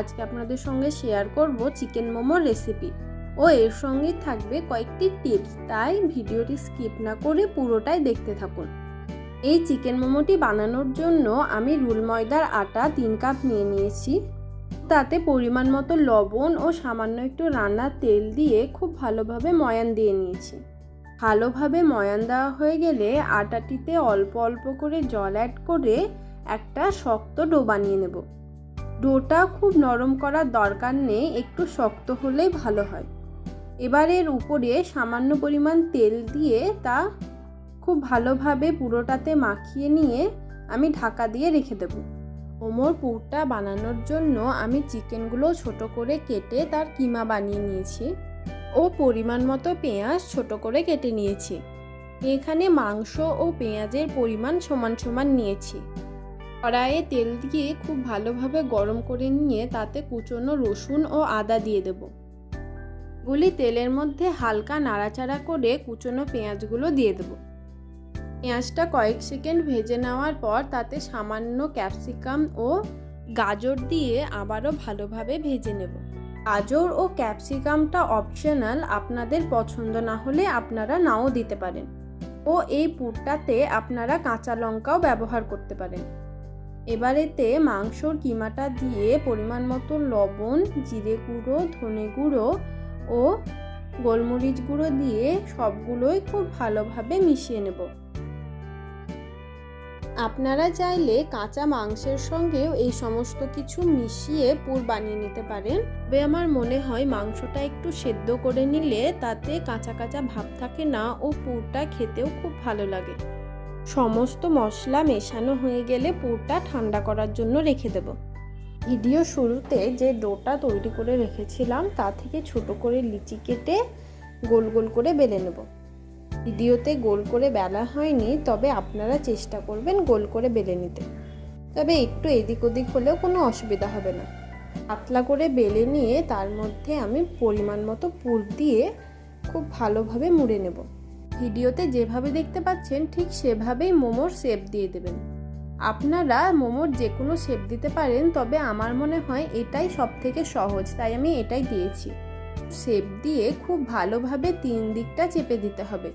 আজকে আপনাদের সঙ্গে শেয়ার করব চিকেন মোমোর রেসিপি ও এর সঙ্গে থাকবে কয়েকটি টিপস, তাই ভিডিওটি স্কিপ না করে পুরোটাই দেখতে থাকুন। এই চিকেন মোমোটি বানানোর জন্য আমি রুল ময়দার আটা 3 কাপ নিয়ে নিয়েছি। তাতে পরিমাণ মতো লবণ ও সামান্য একটু রান্নার তেল দিয়ে খুব ভালোভাবে ময়ান দিয়ে নিয়েছি। ভালোভাবে ময়ান দেওয়া হয়ে গেলে আটাটিতে অল্প অল্প করে জল অ্যাড করে একটা শক্ত ডো বানিয়ে নেব। ডোটা খুব নরম করার দরকার নেই, একটু শক্ত হলেই ভালো হয়। এবার এর উপরে সামান্য পরিমাণ তেল দিয়ে তা খুব ভালোভাবে পুরোটাতে মাখিয়ে নিয়ে আমি ঢাকা দিয়ে রেখে দেব। মোমোর পুরটা বানানোর জন্য আমি চিকেনগুলো ছোট করে কেটে তার কিমা বানিয়ে নিয়েছি ও পরিমাণ মতো পেঁয়াজ ছোট করে কেটে নিয়েছি। এখানে মাংস ও পেঁয়াজের পরিমাণ সমান সমান নিয়েছি। কড়াইয়ে তেল দিয়ে খুব ভালোভাবে গরম করে নিয়ে তাতে কুচনো রসুন ও আদা দিয়ে দেব। গুলি তেলের মধ্যে হালকা নাড়াচাড়া করে কুচনো পেঁয়াজগুলো দিয়ে দেব। পেঁয়াজটা কয়েক সেকেন্ড ভেজে নেওয়ার পর তাতে সামান্য ক্যাপসিকাম ও গাজর দিয়ে আবারও ভালোভাবে ভেজে নেব। গাজর ও ক্যাপসিকামটা অপশনাল, আপনাদের পছন্দ না হলে আপনারা নাও দিতে পারেন ও এই পুরটাতে আপনারা কাঁচা লঙ্কাও ব্যবহার করতে পারেন। এবার এতে মাংসর কিমাটা দিয়ে পরিমাণ মতো লবণ, জিরে গুঁড়ো, ধনে গুঁড়ো ও গোলমরিচ গুঁড়ো দিয়ে সবগুলোই খুব ভালোভাবে মিশিয়ে নেব। আপনারা চাইলে কাঁচা মাংসের সঙ্গেও এই সমস্ত কিছু মিশিয়ে পুর বানিয়ে নিতে পারেন, তবে আমার মনে হয় মাংসটা একটু সেদ্ধ করে নিলে তাতে কাঁচা কাঁচা ভাব থাকে না ও পুরটা খেতেও খুব ভালো লাগে। সমস্ত মশলা মেশানো হয়ে গেলে পুরটা ঠান্ডা করার জন্য রেখে দেব। ভিডিও শুরুতে যে ডোটা তৈরি করে রেখেছিলাম তা থেকে ছোট করে লিচি কেটে গোল গোল করে বেলে নেব। ভিডিওতে গোল করে বেলা হয়নি, তবে আপনারা চেষ্টা করবেন গোল করে বেলে নিতে, তবে একটু এদিক ওদিক হলেও কোনো অসুবিধা হবে না। পাতলা করে বেলে নিয়ে তার মধ্যে আমি পরিমাণ মতো পুর দিয়ে খুব ভালোভাবে মুড়ে নেব। ভিডিওতে যেভাবে দেখতে পাচ্ছেন ঠিক সেভাবেই মোমোর শেপ দিয়ে দেবেন। আপনারা মোমোর যে কোনো শেপ দিতে পারেন, তবে আমার মনে হয় এটাই সবথেকে সহজ, তাই আমি এটাই দিয়েছি। শেপ দিয়ে খুব ভালোভাবে 3 দিকটা চেপে দিতে হবে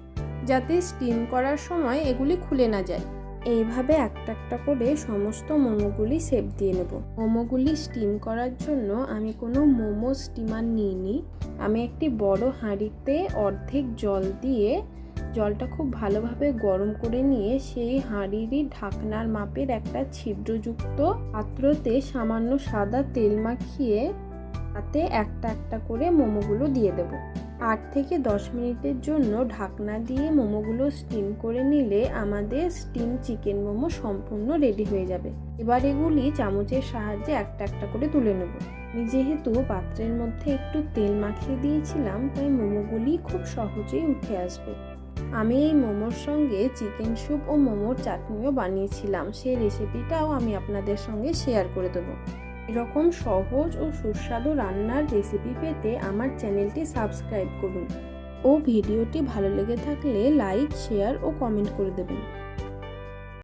যাতে স্টিম করার সময় এগুলি খুলে না যায়। এইভাবে একটা একটা করে সমস্ত মোমোগুলি শেপ দিয়ে নেব। মোমোগুলি স্টিম করার জন্য আমি কোনো মোমো স্টিমার নিইনি। আমি একটি বড় হাঁড়িতে অর্ধেক জল দিয়ে জলটা খুব ভালোভাবে গরম করে নিয়ে সেই হাঁড়িরই ঢাকনার মাপের একটা ছিদ্রযুক্ত পাত্রতে সামান্য সাদা তেল মাখিয়ে তাতে একটা একটা করে মোমোগুলো দিয়ে দেব। 8 থেকে 10 মিনিটের জন্য ঢাকনা দিয়ে মোমোগুলো স্টিম করে নিলে আমাদের স্টিম চিকেন মোমো সম্পূর্ণ রেডি হয়ে যাবে। এবার এগুলি চামচের সাহায্যে একটা একটা করে তুলে নেব। আমি যেহেতু পাত্রের মধ্যে একটু তেল মাখিয়ে দিয়েছিলাম, তাই মোমোগুলি খুব সহজেই উঠে আসবে। আমি এই মোমোর সঙ্গে চিকেন স্যুপ ও মোমোর চাটনিও বানিয়েছিলাম, সেই রেসিপিটাও আমি আপনাদের সঙ্গে শেয়ার করে দেবো। এরকম সহজ ও সুস্বাদু রান্নার রেসিপি পেতে আমার চ্যানেলটি সাবস্ক্রাইব করুন ও ভিডিওটি ভালো লেগে থাকলে লাইক, শেয়ার ও কমেন্ট করে দেবেন।